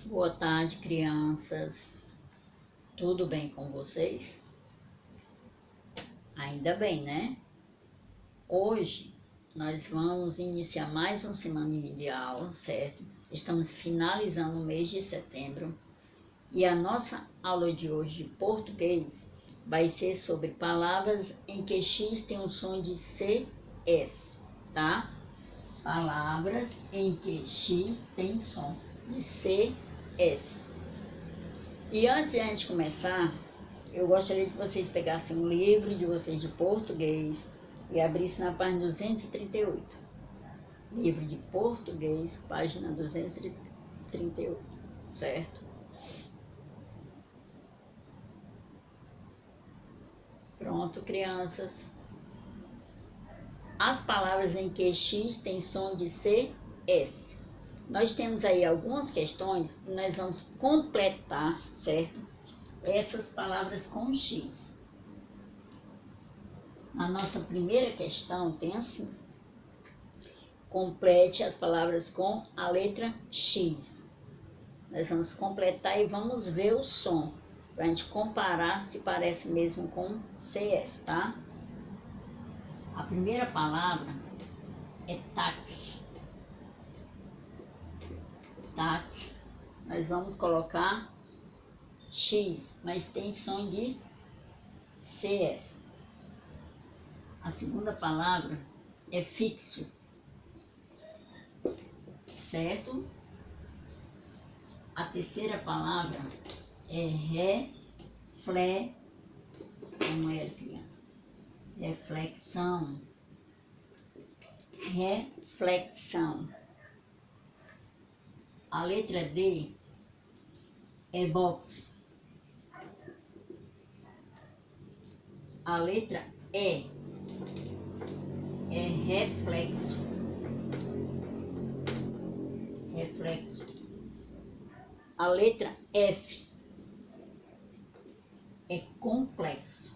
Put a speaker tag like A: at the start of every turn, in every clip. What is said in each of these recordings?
A: Boa tarde, crianças. Tudo bem com vocês? Ainda bem, né? Hoje nós vamos iniciar mais uma semana de aula, certo? Estamos finalizando o mês de setembro e a nossa aula de hoje de português vai ser sobre palavras em que X tem o som de CS, tá? Palavras em que X tem som de CS. E antes de a gente começar, eu gostaria que vocês pegassem um livro de vocês de português e abrissem na página 238. Livro de português, página 238, certo? Pronto, crianças. As palavras em que X tem som de CS. Nós temos aí algumas questões e nós vamos completar, certo? Essas palavras com X. Na nossa primeira questão tem assim: complete as palavras com a letra X. Nós vamos completar e vamos ver o som, para a gente comparar se parece mesmo com CS, tá? A primeira palavra é táxi. Táxi. Nós vamos colocar X, mas tem som de CS. A segunda palavra é fixo, certo? A terceira palavra é como era, crianças? Reflexão. Reflexão. A letra D é box. A letra E é reflexo. Reflexo. A letra F é complexo.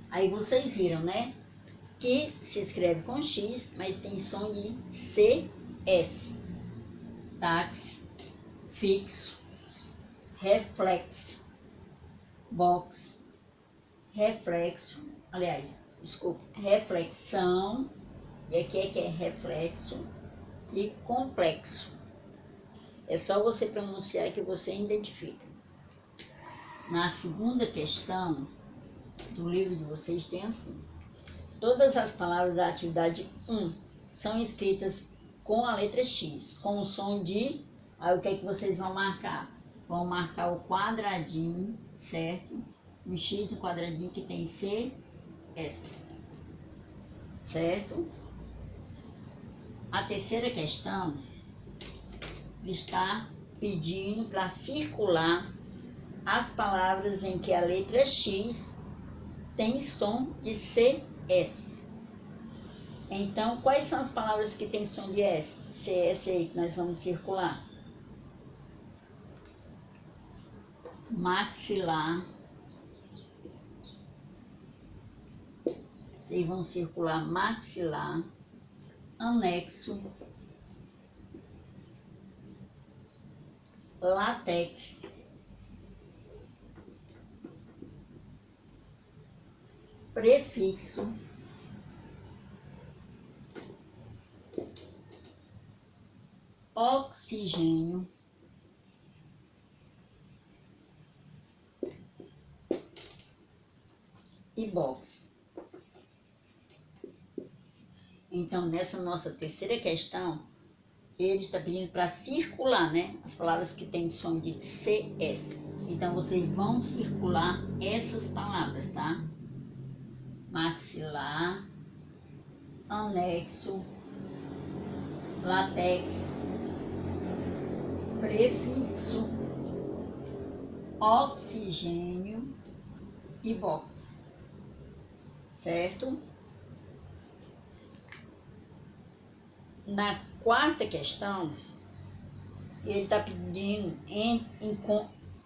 A: Aí vocês viram, né? Que se escreve com X, mas tem som de CS. Táxi, fixo, reflexo, box, reflexo, reflexão, e aqui é que é reflexo, e complexo. É só você pronunciar que você identifica. Na segunda questão do livro de vocês tem assim: todas as palavras da atividade 1 são escritas com a letra X, com o som de... Aí o que é que vocês vão marcar? Vão marcar o quadradinho, certo? Um X no quadradinho que tem CS, certo? A terceira questão está pedindo para circular as palavras em que a letra X tem som de CS. Então, quais são as palavras que tem som de CS aí que nós vamos circular? Maxilar. Vocês vão circular maxilar, anexo, látex, prefixo, oxigênio, e box. Então, nessa nossa terceira questão, ele está pedindo para circular, né, as palavras que têm som de CS. Então, vocês vão circular essas palavras, tá? Maxilar, anexo, látex, prefixo, oxigênio e box, certo? Na quarta questão, ele está pedindo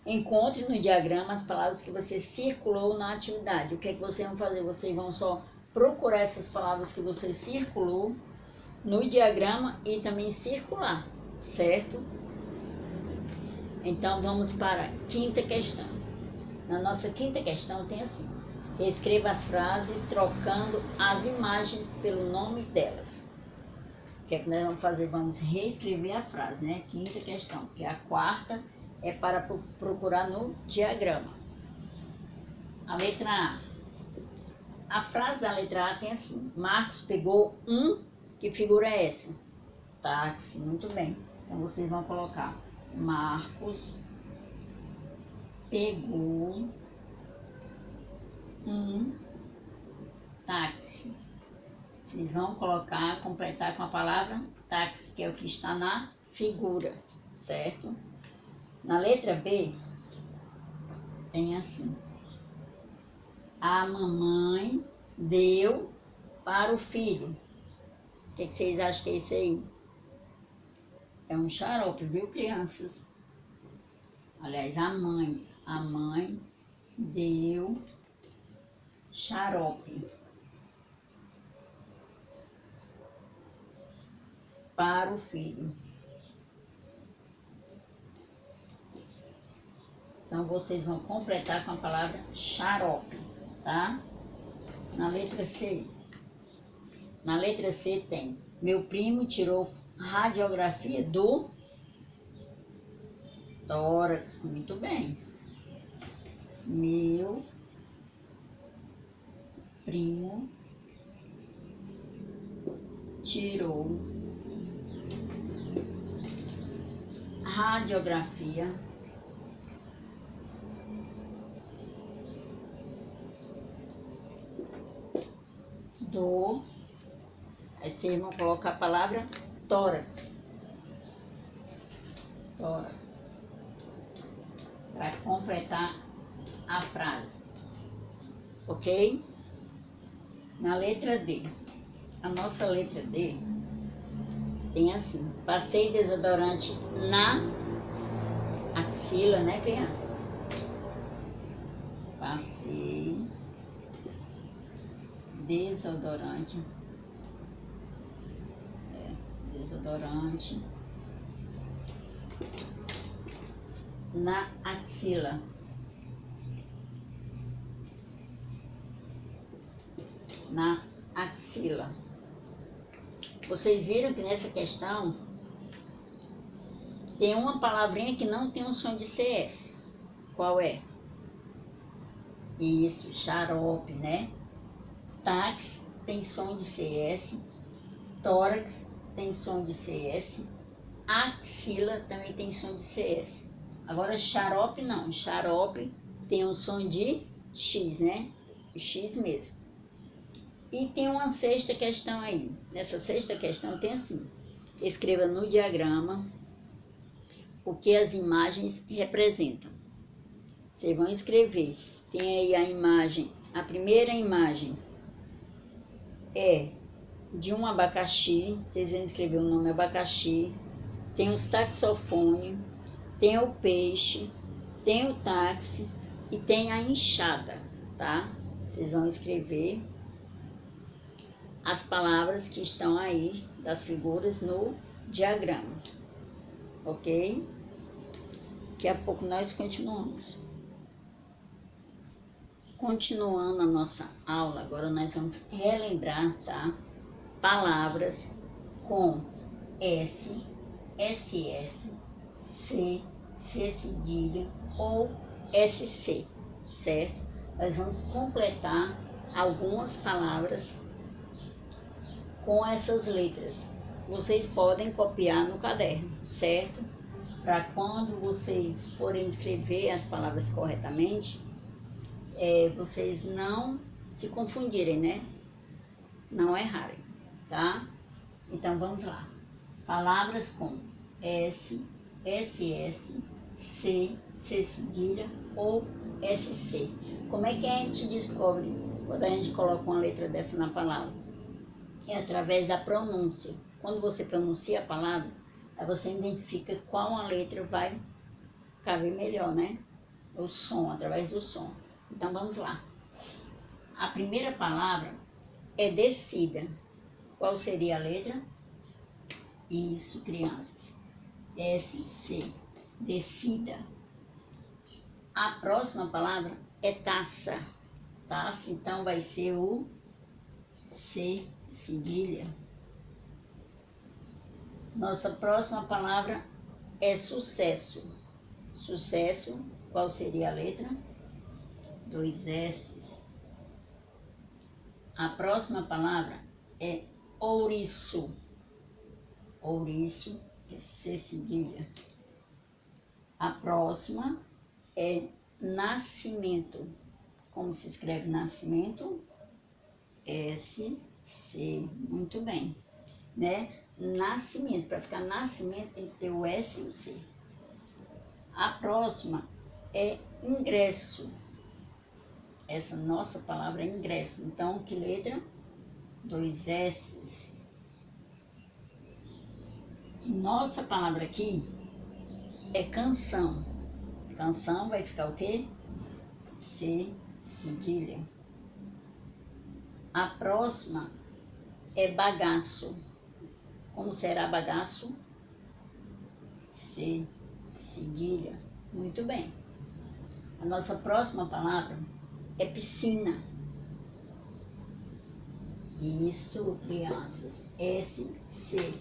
A: encontre no diagrama as palavras que você circulou na atividade. O que é que vocês vão fazer? Vocês vão só procurar essas palavras que você circulou no diagrama e também circular, certo? Então, vamos para a quinta questão. Na nossa quinta questão tem assim: escreva as frases trocando as imagens pelo nome delas. O que é que nós vamos fazer? Vamos reescrever a frase, né? Quinta questão, que a quarta é para procurar no diagrama. A letra A. A frase da letra A tem assim: Marcos pegou que figura é essa? Táxi, muito bem. Então, vocês vão colocar Marcos pegou táxi. Vocês vão completar com a palavra táxi, que é o que está na figura, certo? Na letra B, tem assim: a mamãe deu para o filho. O que vocês acham que é isso aí? É um xarope, viu, crianças? Aliás, a mãe deu xarope para o filho. Então, vocês vão completar com a palavra xarope, tá? Na letra C. Na letra C tem: meu primo tirou radiografia do tórax. Muito bem. Meu primo tirou radiografia do... Aí vocês vão colocar a palavra tórax. Tórax. Para completar a frase. Ok? Na letra D. A nossa letra D tem assim: passei desodorante na axila, né, crianças? Passei desodorante. Desodorante na axila. Na axila. Vocês viram que nessa questão tem uma palavrinha que não tem um som de CS. Qual é? Isso, xarope, né? Táxi tem som de CS. Tórax tem som de CS. Axila também tem som de CS. Agora, xarope não. Xarope tem um som de X, né? X mesmo. E tem uma sexta questão aí. Nessa sexta questão tem assim: escreva no diagrama o que as imagens representam. Vocês vão escrever. Tem aí a imagem. A primeira imagem é de um abacaxi. Vocês vão escrever o nome abacaxi. Tem o saxofone. Tem o peixe. Tem o táxi. E tem a enxada, tá? Vocês vão escrever as palavras que estão aí das figuras no diagrama, ok? Daqui a pouco nós continuamos. Continuando a nossa aula, agora nós vamos relembrar, tá? Palavras com S, SS, C, C cedilha ou SC, certo? Nós vamos completar algumas palavras com essas letras. Vocês podem copiar no caderno, certo? Para quando vocês forem escrever as palavras corretamente, vocês não se confundirem, né? Não errarem, tá? Então, vamos lá. Palavras com S, SS, C, C cedilha ou SC. Como é que a gente descobre quando a gente coloca uma letra dessa na palavra? É através da pronúncia. Quando você pronuncia a palavra, aí você identifica qual a letra vai caber melhor, né? O som, através do som. Então, vamos lá. A primeira palavra é descida. Qual seria a letra? Isso, crianças. SC, decida. A próxima palavra é taça. Taça, então vai ser o C, cedilha. Nossa próxima palavra é sucesso. Sucesso, qual seria a letra? 2 S. A próxima palavra é ouriço. Ouriço é C cedilha. A próxima é nascimento. Como se escreve nascimento? S, C. Muito bem, né? Nascimento. Para ficar nascimento tem que ter o S e o C. A próxima é ingresso. Essa nossa palavra é ingresso. Então, que letra? 2 S. Nossa palavra aqui é canção. Canção vai ficar o quê? C, cedilha. A próxima é bagaço. Como será bagaço? C, cedilha. Muito bem. A nossa próxima palavra é piscina. Isso, crianças. S, C.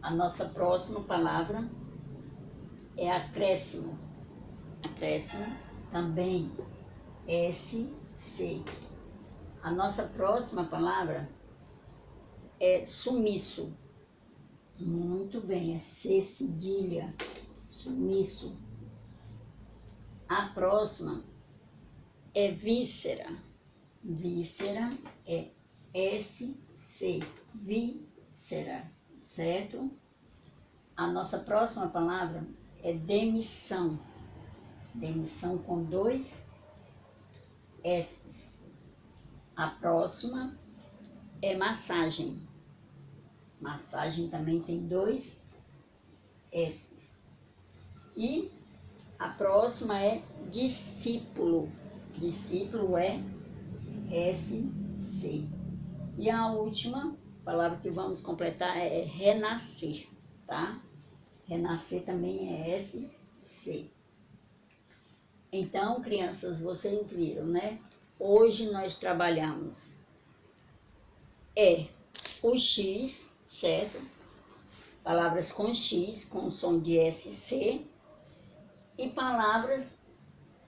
A: A nossa próxima palavra é acréscimo. Acréscimo também. S, C. A nossa próxima palavra é sumiço. Muito bem, é C cedilha. Sumiço. A próxima é víscera. Víscera é S, C. Víscera, certo? A nossa próxima palavra é demissão. Demissão com 2 S. A próxima é massagem. Massagem também tem 2 S. E a próxima é discípulo. Discípulo é SC. E a última palavra que vamos completar é renascer, tá? Renascer também é SC. Então, crianças, vocês viram, né? Hoje nós trabalhamos o X, certo? Palavras com X, com som de SC, e palavras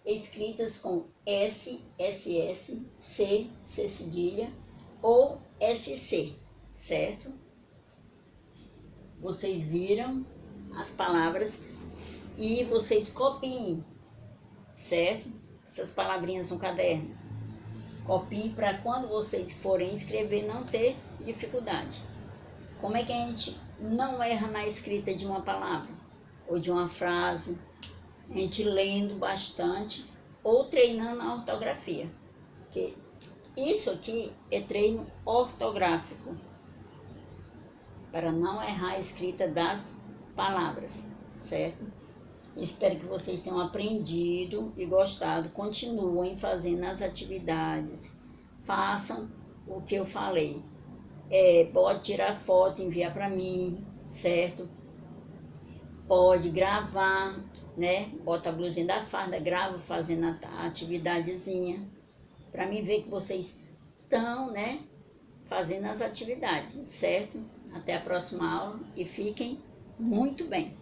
A: escritas com S, SS, C, C cedilha ou SC, certo? Vocês viram as palavras e vocês copiem, certo? Essas palavrinhas no caderno. Copiem para quando vocês forem escrever não ter dificuldade. Como é que a gente não erra na escrita de uma palavra ou de uma frase? A gente lendo bastante ou treinando a ortografia. Porque isso aqui é treino ortográfico para não errar a escrita das palavras, certo? Espero que vocês tenham aprendido e gostado. Continuem fazendo as atividades. Façam o que eu falei. Pode tirar foto e enviar para mim, certo? Pode gravar, né? Bota a blusinha da farda, grava fazendo a atividadezinha. Para mim ver que vocês estão, né? Fazendo as atividades, certo? Até a próxima aula e fiquem muito bem.